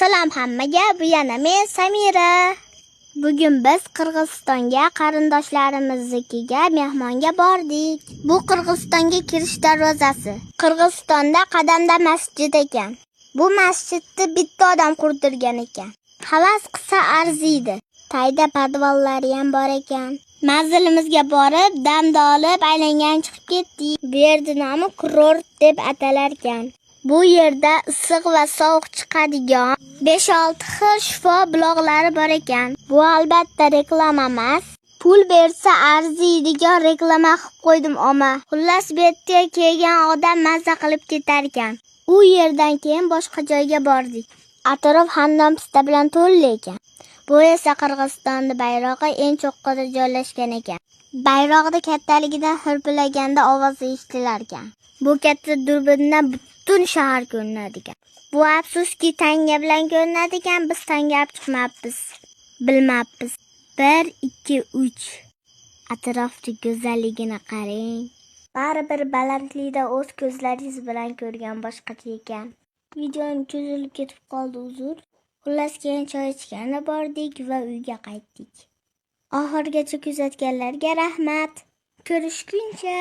Salom hammaga, bu yana men Samira. Bugun biz Qirg'izistonga qarindoshlarimizningga mehmonga bordik. Bu Qirg'izistonga kirish darvozasi. Qirg'izistonda Qadamda masjid ekan. Bu masjidni bitta odam qurdirgan ekan. Havas qilsa arziydi. Tayda podvallari ham bor ekan. Manzilimizga borib, damda olib, aylangan chiqib ketdik. Bu yerning nomi kurort deb atalar ekan. Bu yerda issiq va sovuq chiqadigan 5-6 xil shifo buloqlari bor ekan. Bu albatta reklama emas. Pul bersa arziydigan reklama qilib qo'ydim oma. Xullas bu yerga kelgan odam mazza qilib ketar ekan. U yerdan keyin boshqa joyga bordik. Atrof handom pista bilan to'ldi ekan. Bu esa Qirg'izistonning bayrog'i eng cho'qqida joylashgan ekan. Bayrog'ni kattaligidan hirpilaganda ovozi eshitilar ekan. Bu katta durbindan butun shahar ko'rinadi ekan. Bu afsuski tanga bilan ko'rinadi ekan, biz tanga olib chiqmabmiz. Bilmabmiz. 1 2 3 Atrofning go'zalligini qarang. Baribir balandlikda o'z ko'zlaringiz bilan ko'rgan boshqacha ekan. Videom cho'zilib ketib qoldi, uzr. Xullas keyin choy ichgani bordik va uyga qaytdik. Oxirgacha kuzatganlarga rahmat. Ko'rishguncha.